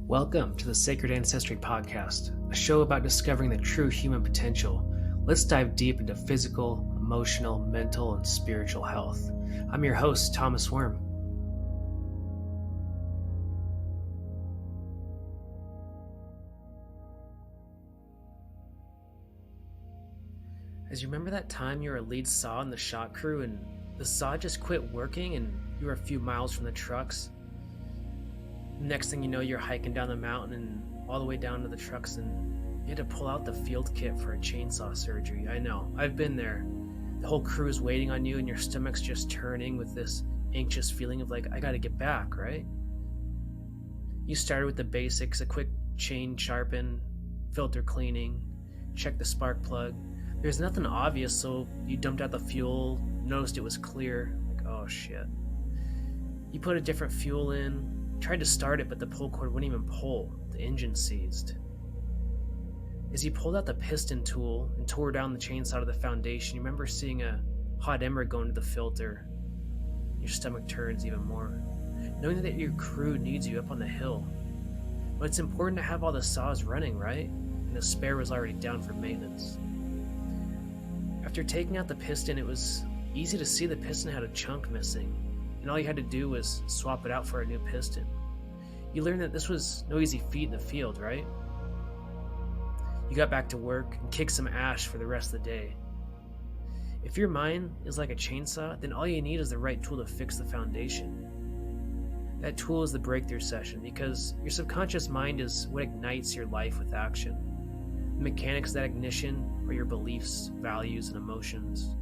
Welcome to the Sacred Ancestry Podcast, a show about discovering the true human potential. Let's dive deep into physical, emotional, mental, and spiritual health. I'm your host, Thomas Worm. As you remember that time you were a lead saw in the shot crew and the saw just quit working and you were a few miles from the trucks? Next thing you know, you're hiking down the mountain and all the way down to the trucks and you had to pull out the field kit for a chainsaw surgery. I know, I've been there. The whole crew is waiting on you and your stomach's just turning with this anxious feeling of like, I gotta get back, right? You started with the basics, a quick chain sharpen, filter cleaning, check the spark plug. There's nothing obvious, so you dumped out the fuel, noticed it was clear, like, oh shit. You put a different fuel in, tried to start it, but the pull cord wouldn't even pull. The engine seized. As you pulled out the piston tool and tore down the chainsaw to the foundation, you remember seeing a hot ember go into the filter. Your stomach turns even more, knowing that your crew needs you up on the hill. But it's important to have all the saws running, right? And the spare was already down for maintenance. After taking out the piston, it was easy to see the piston had a chunk missing, and all you had to do was swap it out for a new piston. You learned that this was no easy feat in the field, right? You got back to work and kicked some ash for the rest of the day. If your mind is like a chainsaw, then all you need is the right tool to fix the foundation. That tool is the breakthrough session, because your subconscious mind is what ignites your life with action. The mechanics of that ignition are your beliefs, values, and emotions.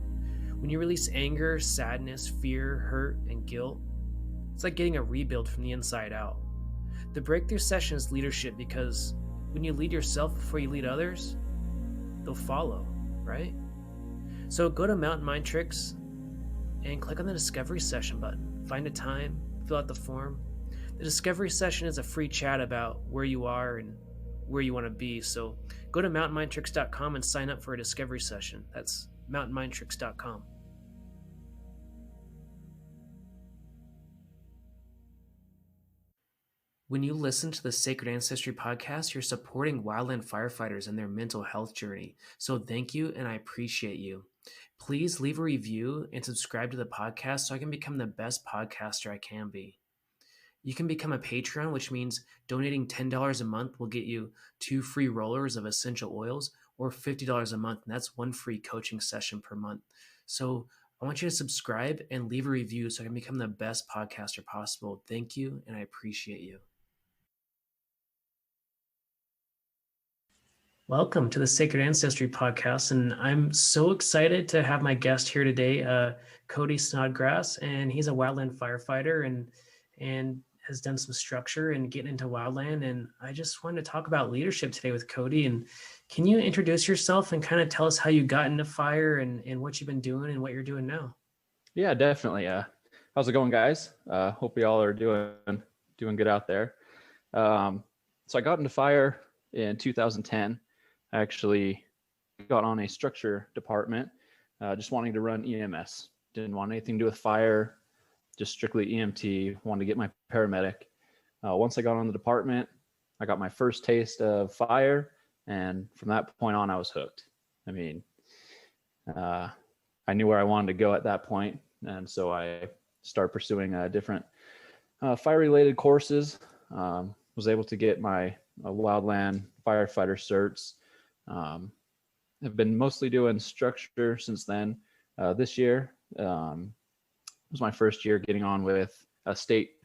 When you release anger, sadness, fear, hurt, and guilt, it's like getting a rebuild from the inside out. The breakthrough session is leadership, because when you lead yourself before you lead others, they'll follow, right? So go to Mountain Mind Tricks and click on the Discovery Session button. Find a time, fill out the form. The Discovery Session is a free chat about where you are and where you want to be. So go to mountainmindtricks.com and sign up for a Discovery Session. That's mountainmindtricks.com. When you listen to the Sacred Ancestry Podcast, you're supporting wildland firefighters in their mental health journey. So thank you, and I appreciate you. Please leave a review and subscribe to the podcast so I can become the best podcaster I can be. You can become a Patreon, which means donating $10 a month will get you 2 free rollers of essential oils, or $50 a month, and that's 1 free coaching session per month. So I want you to subscribe and leave a review so I can become the best podcaster possible. Thank you, and I appreciate you. Welcome to the Sacred Ancestry Podcast, and I'm so excited to have my guest here today, Cody Snodgrass, and he's a wildland firefighter and has done some structure and getting into wildland. And I just wanted to talk about leadership today with Cody. And can you introduce yourself and kind of tell us how you got into fire and what you've been doing and what you're doing now? Yeah, definitely. How's it going, guys? Hope y'all are doing good out there. So I got into fire in 2010. I actually got on a structure department, just wanting to run EMS. Didn't want anything to do with fire, just strictly EMT, wanted to get my paramedic. Once I got on the department, I got my first taste of fire, and from that point on, I was hooked. I mean, I knew where I wanted to go at that point, and so I started pursuing different fire-related courses. Was able to get my Wildland Firefighter certs. I've been mostly doing structure since then. This year was my first year getting on with a state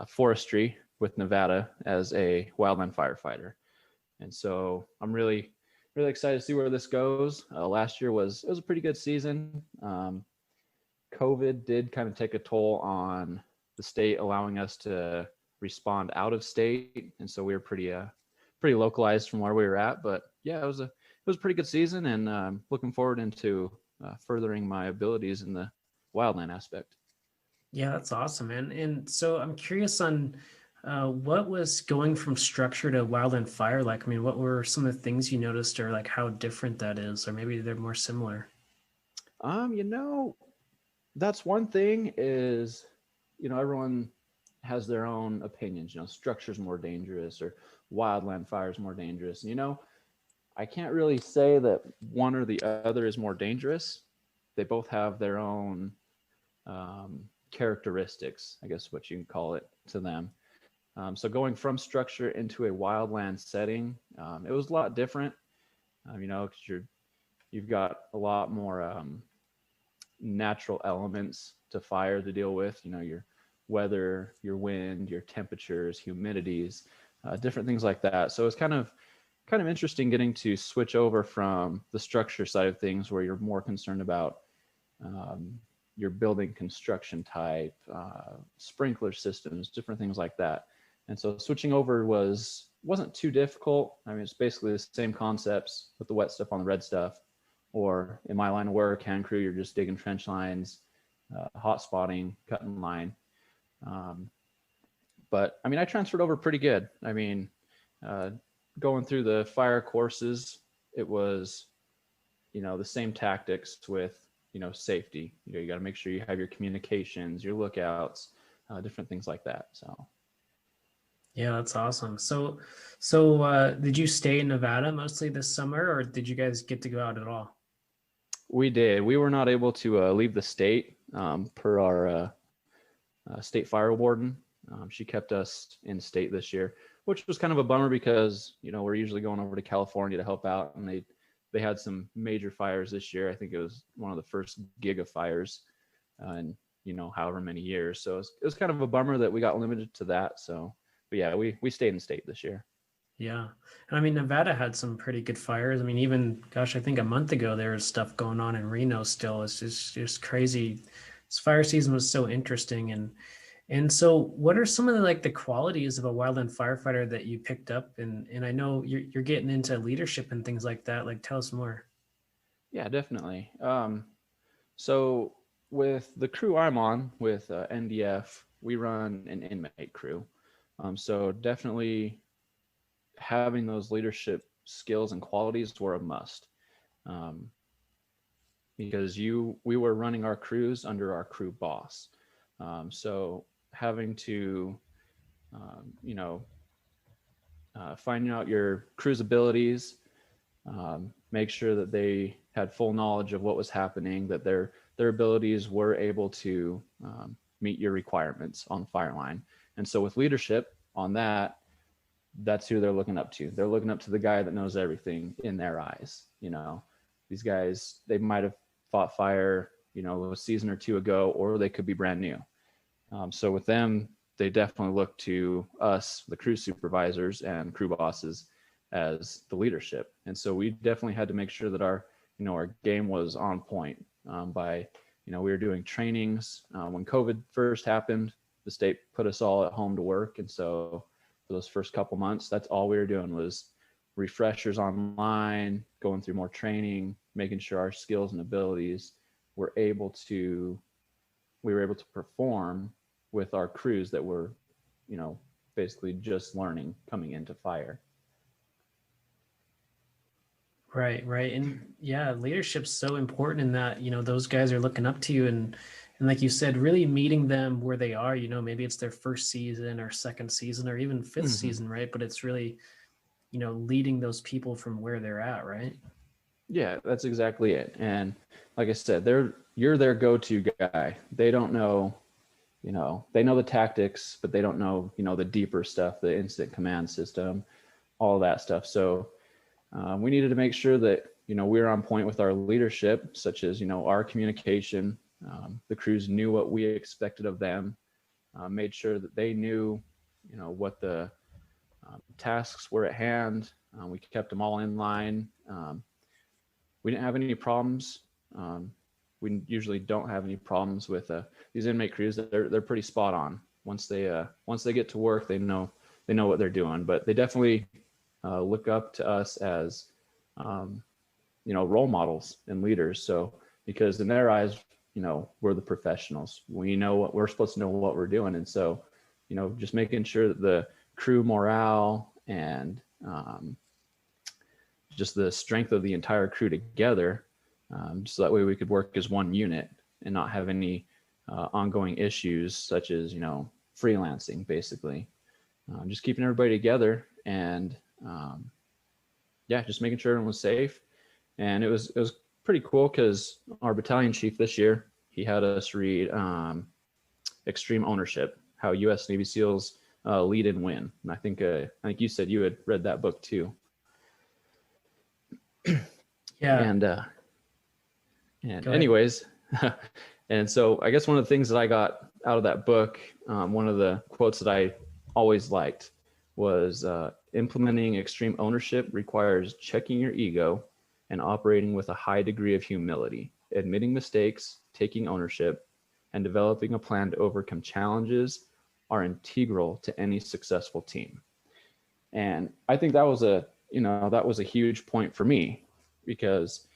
forestry with Nevada as a wildland firefighter. And so I'm really excited to see where this goes. Last year was a pretty good season. COVID did kind of take a toll on the state, allowing us to respond out of state. And so we were pretty localized from where we were at, but yeah, it was a pretty good season, and looking forward into furthering my abilities in the wildland aspect. Yeah, that's awesome, man. And so I'm curious on what was going from structure to wildland fire like? I mean, what were some of the things you noticed, or like how different that is, or maybe they're more similar? That's one thing is, everyone has their own opinions. Structure's more dangerous, or wildland fire is more dangerous. I can't really say that one or the other is more dangerous. They both have their own characteristics, I guess what you can call it, to them. So going from structure into a wildland setting, it was a lot different, because you've got a lot more natural elements to fire to deal with. Your weather, your wind, your temperatures, humidities, different things like that. So it's kind of interesting getting to switch over from the structure side of things, where you're more concerned about your building construction type, sprinkler systems, different things like that. And so switching over wasn't too difficult. I mean, it's basically the same concepts with the wet stuff on the red stuff. Or in my line of work, hand crew, you're just digging trench lines, hot spotting, cutting line. But I mean, I transferred over pretty good. I mean, going through the fire courses, it was, the same tactics with, safety. You got to make sure you have your communications, your lookouts, different things like that. So. Yeah, that's awesome. So did you stay in Nevada mostly this summer, or did you guys get to go out at all? We did. We were not able to leave the state per our state fire warden. She kept us in state this year, which was kind of a bummer because, we're usually going over to California to help out, and they had some major fires this year. I think it was one of the first giga fires in, however many years. So it was kind of a bummer that we got limited to that. So, but yeah, we stayed in state this year. Yeah. And I mean, Nevada had some pretty good fires. I mean, even, gosh, I think a month ago, there was stuff going on in Reno still. It's just crazy. This fire season was so interesting. And so what are some of the qualities of a wildland firefighter that you picked up? And I know you're getting into leadership and things like that. Tell us more. Yeah, definitely. So with the crew I'm on with NDF, we run an inmate crew. So definitely having those leadership skills and qualities were a must, because we were running our crews under our crew boss. So having to, finding out your crew's abilities, make sure that they had full knowledge of what was happening, that their abilities were able to meet your requirements on the fire line. And so with leadership on that's who they're looking up to. They're looking up to the guy that knows everything in their eyes. These guys, they might have fought fire, a season or two ago, or they could be brand new. So with them, they definitely look to us, the crew supervisors and crew bosses, as the leadership. And so we definitely had to make sure that our game was on point by, we were doing trainings. When COVID first happened, the state put us all at home to work. And so for those first couple months, that's all we were doing was refreshers online, going through more training, making sure our skills and abilities we were able to perform with our crews that were, basically just learning coming into fire. Right. And yeah, leadership's so important in that, those guys are looking up to you, and like you said, really meeting them where they are. Maybe it's their first season or second season or even fifth season, right? But it's really, leading those people from where they're at, right? Yeah, that's exactly it. And like I said, you're their go-to guy. They don't know, they know the tactics, but they don't know, the deeper stuff, the incident command system, all that stuff. So we needed to make sure that, we were on point with our leadership, such as, our communication. The crews knew what we expected of them, made sure that they knew, what the tasks were at hand. We kept them all in line. We didn't have any problems. We usually don't have any problems with these inmate crews. They're pretty spot on. Once they get to work, they know what they're doing. But they definitely look up to us as role models and leaders. So because in their eyes, we're the professionals. We know what we're supposed to know what we're doing, and so just making sure that the crew morale and just the strength of the entire crew together, so that way we could work as one unit and not have any ongoing issues such as freelancing, basically. Just keeping everybody together, and yeah, just making sure everyone was safe. And it was pretty cool because our battalion chief this year, he had us read Extreme Ownership: How U.S. Navy SEALs Lead and Win. And I think you said you had read that book too. Yeah. And anyways, and so I guess one of the things that I got out of that book, one of the quotes that I always liked was implementing extreme ownership requires checking your ego and operating with a high degree of humility, admitting mistakes, taking ownership, and developing a plan to overcome challenges are integral to any successful team. And I think that was a huge point for me, because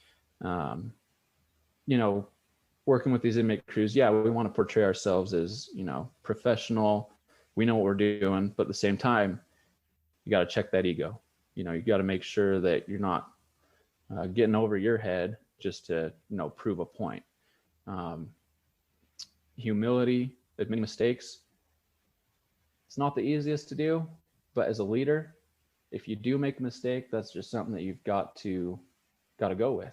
working with these inmate crews, yeah, we want to portray ourselves as, professional. We know what we're doing, but at the same time, you got to check that ego. You got to make sure that you're not getting over your head just to, prove a point. Humility, admitting mistakes, it's not the easiest to do, but as a leader, if you do make a mistake, that's just something that you've got to go with.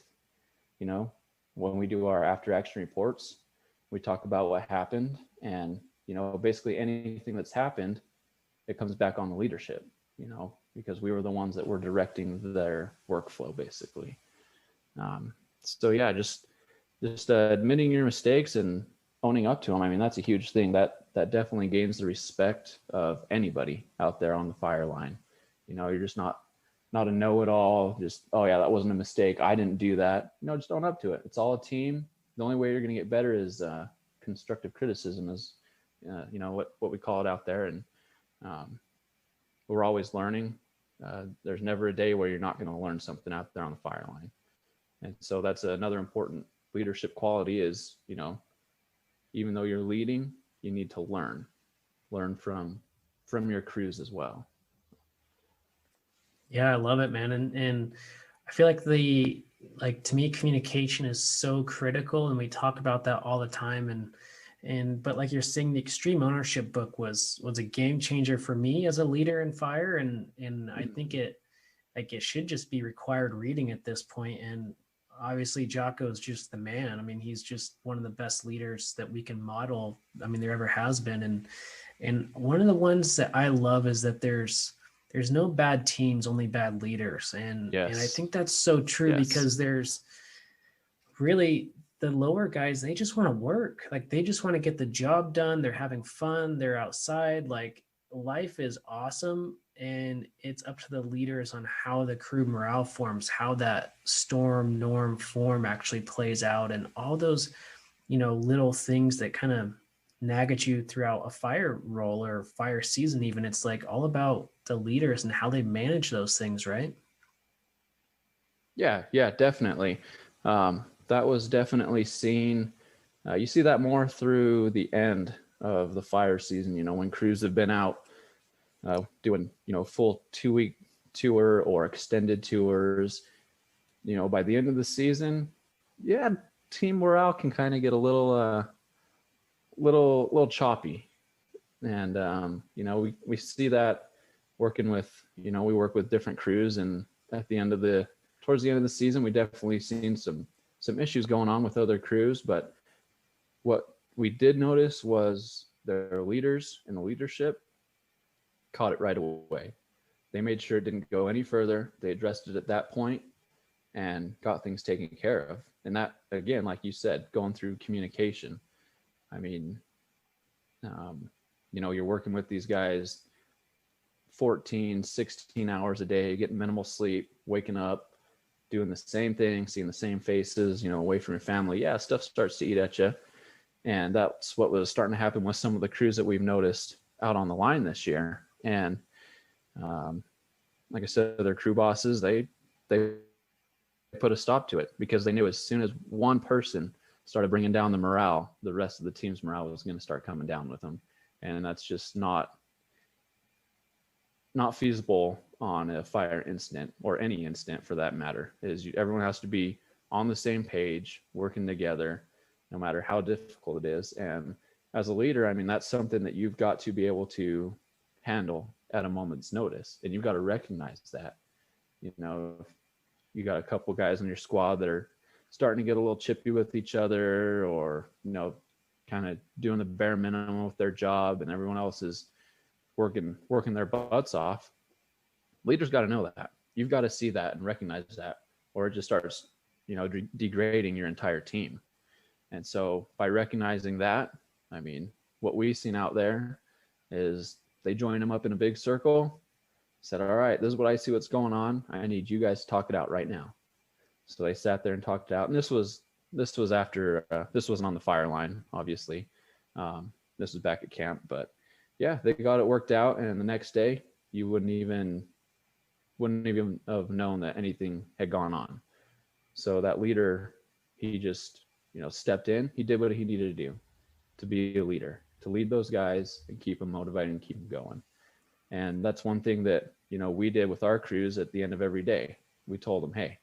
When we do our after action reports, we talk about what happened, and basically anything that's happened, it comes back on the leadership, because we were the ones that were directing their workflow, basically. So yeah, just admitting your mistakes and owning up to them. I mean, that's a huge thing. That definitely gains the respect of anybody out there on the fire line. You're just not a know-it-all, just, oh yeah, that wasn't a mistake, I didn't do that. Just own up to it. It's all a team. The only way you're going to get better is constructive criticism, is what we call it out there. And we're always learning. There's never a day where you're not going to learn something out there on the fire line. And so that's another important leadership quality is, even though you're leading, you need to learn from your crews as well. Yeah, I love it, man. And I feel like to me, communication is so critical, and we talk about that all the time. But like you're saying, the Extreme Ownership book was a game changer for me as a leader in fire. And I think it should just be required reading at this point. And obviously Jocko's just the man. I mean, he's just one of the best leaders that we can model. I mean, there ever has been. And one of the ones that I love is that there's no bad teams, only bad leaders. And I think that's so true, because there's really the lower guys, they just want to work. Like, they just want to get the job done. They're having fun. They're outside. Like, life is awesome. And it's up to the leaders on how the crew morale forms, how that storm norm form actually plays out, and all those, little things that kind of nag at you throughout a fire role or fire season. Even, it's like all about the leaders and how they manage those things, right? Yeah, definitely. That was definitely seen. You see that more through the end of the fire season, when crews have been out doing, full 2-week tour or extended tours. By the end of the season, yeah, team morale can kind of get a little choppy. And, we see that working with, we work with different crews, and towards the end of the season, we definitely seen some issues going on with other crews. But what we did notice was their leaders and the leadership caught it right away. They made sure it didn't go any further. They addressed it at that point and got things taken care of. And that, again, like you said, going through communication. I mean, you're working with these guys 14, 16 hours a day, getting minimal sleep, waking up, doing the same thing, seeing the same faces, away from your family. Yeah, stuff starts to eat at you. And that's what was starting to happen with some of the crews that we've noticed out on the line this year. And like I said, their crew bosses, they put a stop to it, because they knew as soon as one person started bringing down the morale, the rest of the team's morale was going to start coming down with them. And that's just not feasible on a fire incident, or any incident for that matter. Everyone has to be on the same page, working together, no matter how difficult it is. And as a leader, I mean, that's something that you've got to be able to handle at a moment's notice. And you've got to recognize that. You know, if you got a couple guys on your squad that are starting to get a little chippy with each other, or, you know, kind of doing the bare minimum with their job, and everyone else is working their butts off, leaders got to know that. You've got to see that and recognize that, or it just starts, you know, degrading your entire team. And so by recognizing that, I mean, what we've seen out there is they joined them up in a big circle, said, all right, this is what I see what's going on. I need you guys to talk it out right now. So they sat there and talked it out. And this was after, this wasn't on the fire line, obviously. This was back at camp, but yeah, they got it worked out. And the next day you wouldn't even have known that anything had gone on. So that leader, he just, you know, stepped in. He did what he needed to do to be a leader, to lead those guys and keep them motivated and keep them going. And that's one thing that, you know, we did with our crews at the end of every day. We told them, hey,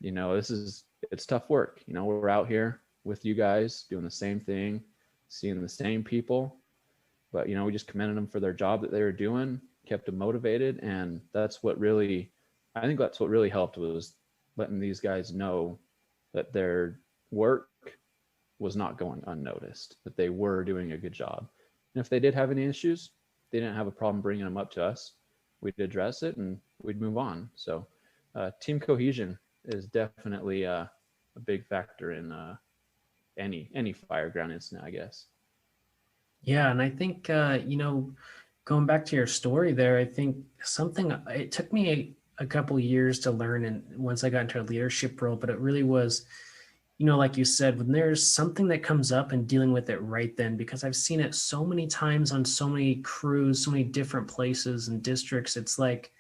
you know, it's tough work. You know, we're out here with you guys doing the same thing, seeing the same people, but, you know, we just commended them for their job that they were doing, kept them motivated. And that's what really, I think that's what really helped, was letting these guys know that their work was not going unnoticed, that they were doing a good job. And if they did have any issues, they didn't have a problem bringing them up to us. We'd address it and we'd move on. So team cohesion is definitely a big factor in any fireground incident, I guess. Yeah, and I think you know, going back to your story there, I think something it took me a couple years to learn, and once I got into a leadership role, but it really was, you know, like you said, when there's something that comes up and dealing with it right then, because I've seen it so many times on so many crews, so many different places and districts. It's like,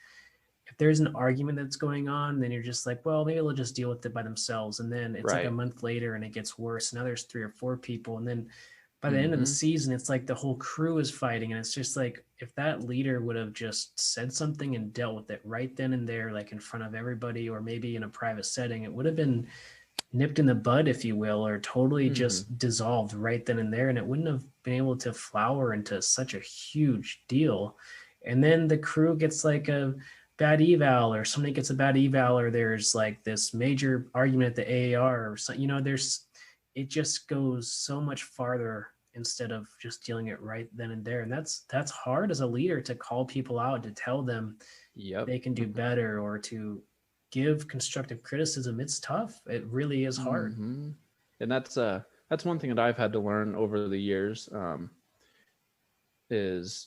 if there's an argument that's going on, then you're just like, well, maybe they'll just deal with it by themselves. And then it's like a Right. month later and it gets worse. Now there's 3 or 4 people. And then by the end of the Mm-hmm. season, it's like the whole crew is fighting. And it's just like, if that leader would have just said something and dealt with it right then and there, like in front of everybody, or maybe in a private setting, it would have been nipped in the bud, if you will, or totally Mm-hmm. just dissolved right then and there. And it wouldn't have been able to flower into such a huge deal. And then the crew gets like a bad eval, or somebody gets a bad eval, or there's like this major argument at the AAR, or something, you know, it just goes so much farther instead of just dealing it right then and there. And that's hard as a leader, to call people out, to tell them Yep. they can do better, or to give constructive criticism. It's tough. It really is hard. Mm-hmm. And that's one thing that I've had to learn over the years, is,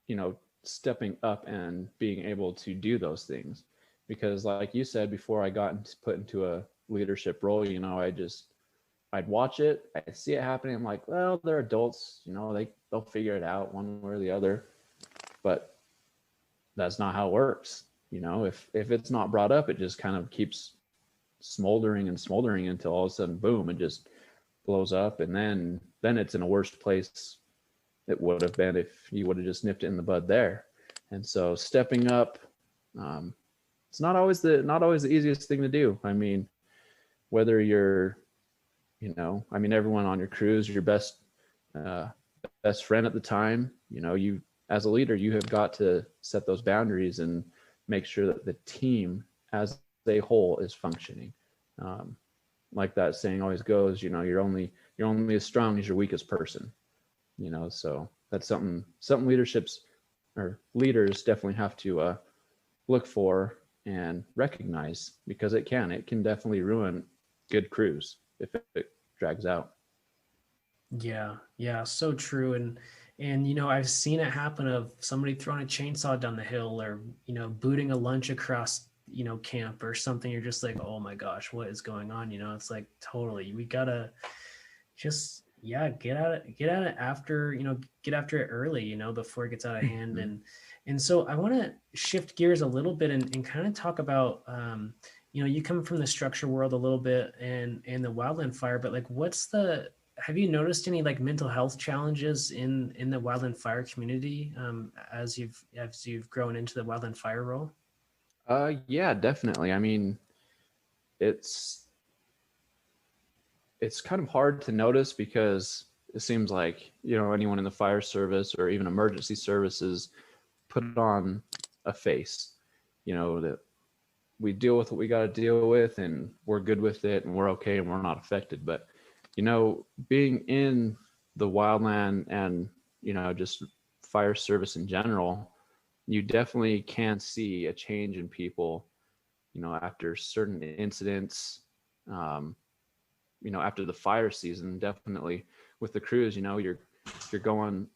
you know, stepping up and being able to do those things. Because like you said, before I got put into a leadership role, you know, I'd watch it, I'd see it happening. I'm like, well, they're adults, you know, they'll figure it out one way or the other. But that's not how it works. You know, if it's not brought up, it just kind of keeps smoldering and smoldering until all of a sudden, boom, it just blows up. And then it's in a worse place it would have been if you would have just nipped it in the bud there. And so stepping up, it's not always the easiest thing to do. I mean, whether you're, you know, I mean, everyone on your crew is your best friend at the time. You know, you, as a leader, you have got to set those boundaries and make sure that the team as a whole is functioning. Like that saying always goes, you know, you're only as strong as your weakest person. You know, so that's something leaderships or leaders definitely have to look for and recognize, because it can definitely ruin good crews if it drags out. Yeah, so true. And you know, I've seen it happen, of somebody throwing a chainsaw down the hill, or you know, booting a lunch across, you know, camp or something. You're just like, oh my gosh, what is going on? You know, it's like, totally, we gotta just, yeah, get at it after, you know, get after it early, you know, before it gets out of hand. And so I want to shift gears a little bit, and kind of talk about you know, you come from the structure world a little bit, and the wildland fire, but like, have you noticed any like mental health challenges in the wildland fire community, as you've grown into the wildland fire role? Yeah, definitely. I mean, it's kind of hard to notice because it seems like, you know, anyone in the fire service or even emergency services put on a face, you know, that we deal with what we got to deal with and we're good with it and we're okay and we're not affected. But, you know, being in the wildland and, you know, just fire service in general, you definitely can see a change in people, you know, after certain incidents, um, you know, after the fire season. Definitely with the crews, you know, you're going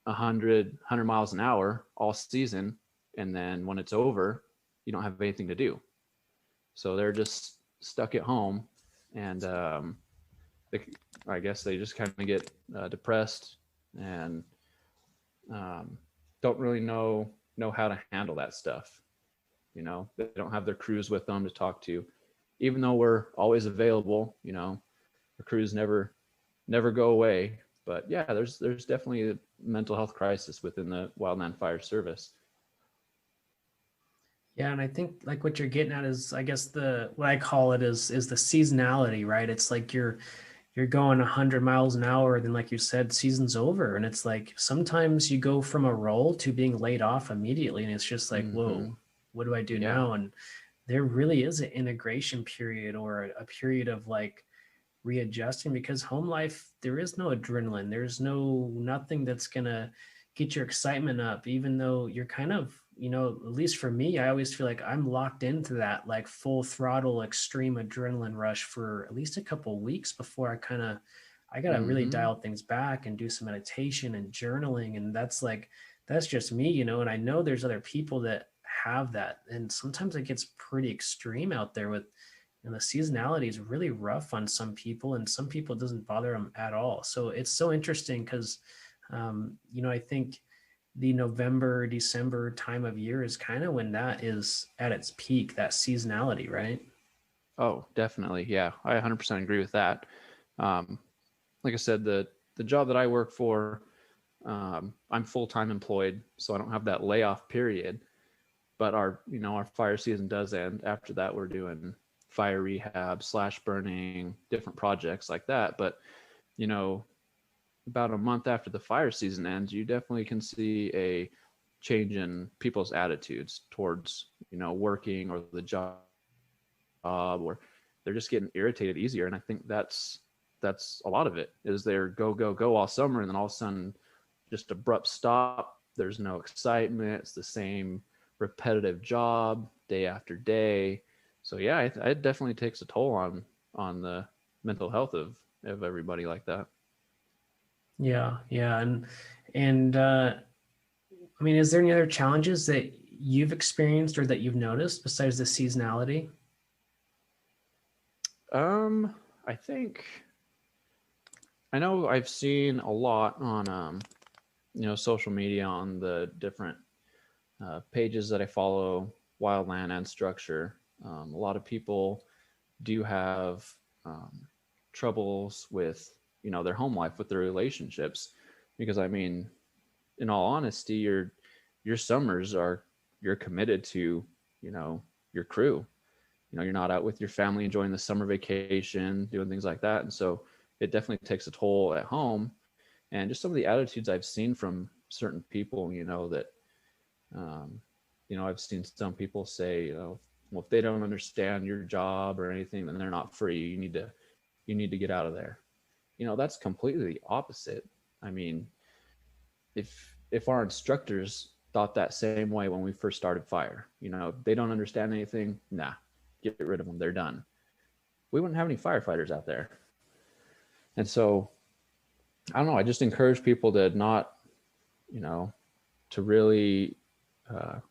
100 miles an hour all season, and then when it's over, you don't have anything to do, so they're just stuck at home. And they, I guess they just kind of get depressed and don't really know how to handle that stuff. You know, they don't have their crews with them to talk to, even though we're always available. You know, the crews never go away. But yeah, there's definitely a mental health crisis within the Wildland Fire Service. Yeah, and I think like what you're getting at is, I guess, the what I call it is the seasonality, right? It's like you're going 100 miles an hour, then like you said, season's over, and it's like sometimes you go from a role to being laid off immediately, and it's just like, Mm-hmm. whoa, what do I do Yeah. now? And there really is an integration period or a period of like readjusting, because home life, there is no adrenaline, there's nothing that's gonna get your excitement up, even though you're kind of, at least for me, I always feel like I'm locked into that like full throttle extreme adrenaline rush for at least a couple of weeks before I gotta really Mm-hmm. dial things back and do some meditation and journaling. And that's just me, and I know there's other people that have that, and sometimes it gets pretty extreme out there with, and the seasonality is really rough on some people, and some people it doesn't bother them at all. So it's so interesting because I think the November December time of year is kind of when that is at its peak, that seasonality, right? Oh, definitely. Yeah, I 100% agree with that. Um, like I said, the job that I work for, I'm full time employed, so I don't have that layoff period. But our fire season does end. After that, we're doing fire rehab, slash burning, different projects like that. But you know, about a month after the fire season ends, you definitely can see a change in people's attitudes towards, working or the job, or they're just getting irritated easier. And I think that's a lot of it, is they're go go go all summer, and then all of a sudden just abrupt stop. There's no excitement. It's the same repetitive job day after day. So yeah, it definitely takes a toll on the mental health of everybody like that. Yeah, yeah, and I mean, is there any other challenges that you've experienced or that you've noticed besides the seasonality? I think I know I've seen a lot on social media, on the different pages that I follow, Wildland and Structure. A lot of people do have um, troubles with their home life, with their relationships, because I mean, in all honesty, your summers are, you're committed to your crew. You're not out with your family enjoying the summer vacation, doing things like that, and so it definitely takes a toll at home. And just some of the attitudes I've seen from certain people, that um, I've seen some people say, well, if they don't understand your job or anything, then they're not free. You need to get out of there. That's completely the opposite. I mean, if our instructors thought that same way when we first started fire, they don't understand anything, nah, get rid of them. They're done. We wouldn't have any firefighters out there. And so I don't know. I just encourage people to not, to really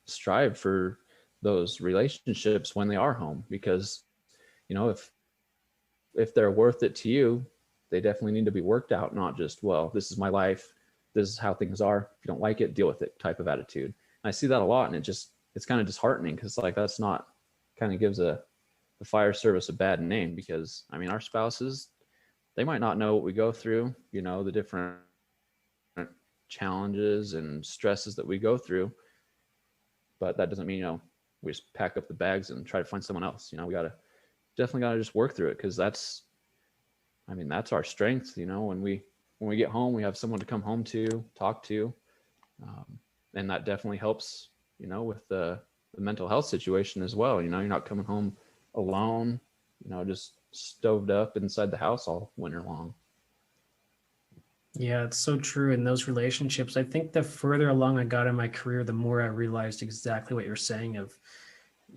strive for those relationships when they are home, because if they're worth it to you, they definitely need to be worked out, not just, well, this is my life, this is how things are, if you don't like it, deal with it type of attitude. And I see that a lot, and it's kind of disheartening, because like that's not, kind of gives the fire service a bad name, because I mean, our spouses, they might not know what we go through, the different challenges and stresses that we go through, but that doesn't mean we just pack up the bags and try to find someone else. We definitely gotta just work through it, because that's our strength. When when we get home, we have someone to come home to, talk to. And that definitely helps, with the mental health situation as well. You're not coming home alone, just stoved up inside the house all winter long. Yeah, it's so true. In those relationships, I think the further along I got in my career, the more I realized exactly what you're saying of,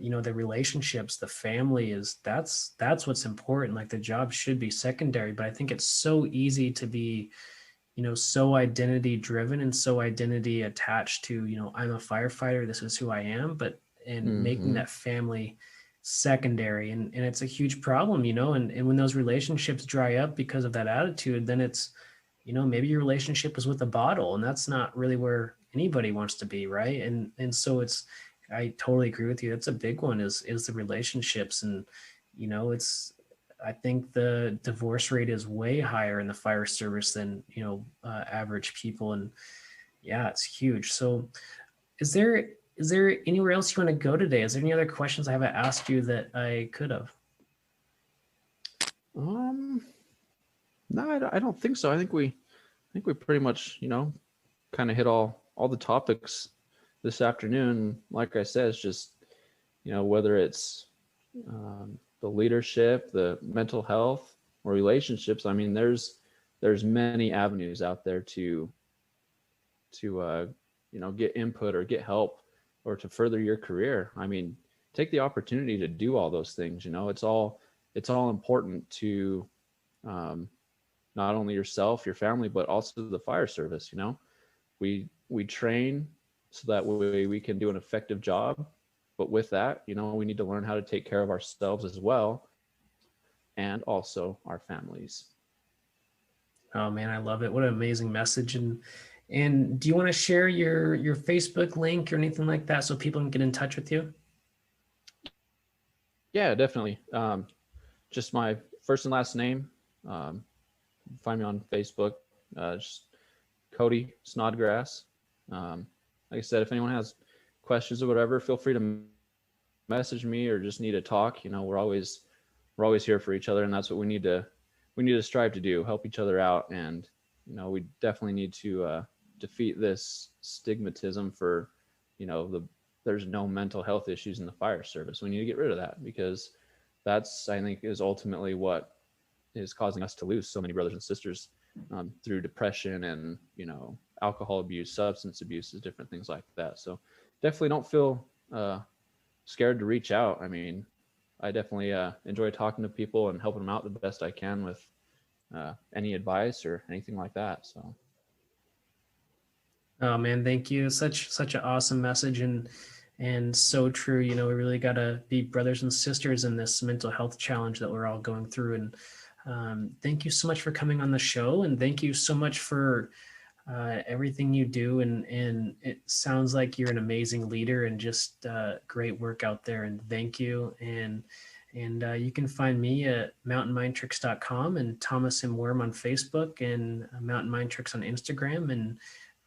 the relationships, the family that's what's important. Like the job should be secondary, but I think it's so easy to be, so identity driven and so identity attached to, I'm a firefighter, this is who I am, but and making that family secondary. And it's a huge problem, and when those relationships dry up because of that attitude, then it's, maybe your relationship is with a bottle, and that's not really where anybody wants to be, right? And so I totally agree with you. That's a big one is the relationships, and it's I think the divorce rate is way higher in the fire service than average people, and yeah, it's huge. So, is there anywhere else you want to go today? Is there any other questions I haven't asked you that I could have? No, I don't think so. I think we pretty much, kind of hit all the topics this afternoon. Like I said, it's just, whether it's the leadership, the mental health, or relationships. I mean, there's many avenues out there to get input or get help or to further your career. I mean, take the opportunity to do all those things. It's all important to not only yourself, your family, but also the fire service. We train so that way we can do an effective job. But with that, we need to learn how to take care of ourselves as well, and also our families. Oh man, I love it. What an amazing message. And do you want to share your Facebook link or anything like that so people can get in touch with you? Yeah, definitely. Just my first and last name. Find me on Facebook. Just Cody Snodgrass. Like I said, if anyone has questions or whatever, feel free to message me or just need to talk. We're always here for each other, and that's what we need to strive to do, help each other out. And we definitely need to defeat this stigmatism for there's no mental health issues in the fire service. We need to get rid of that, because that's, I think, is ultimately what is causing us to lose so many brothers and sisters through depression and alcohol abuse, substance abuse, different things like that. So definitely don't feel scared to reach out. I mean, I definitely enjoy talking to people and helping them out the best I can with any advice or anything like that. So. Oh man, thank you. Such an awesome message, and so true. We really got to be brothers and sisters in this mental health challenge that we're all going through. And thank you so much for coming on the show, and thank you so much for everything you do. And it sounds like you're an amazing leader and just great work out there. And thank you. And you can find me at mountainmindtricks.com and Thomas M. Worm on Facebook and Mountain Mind Tricks on Instagram. And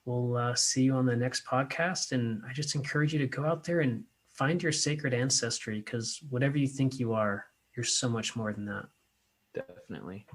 we'll see you on the next podcast. And I just encourage you to go out there and find your sacred ancestry, because whatever you think you are, you're so much more than that. Definitely.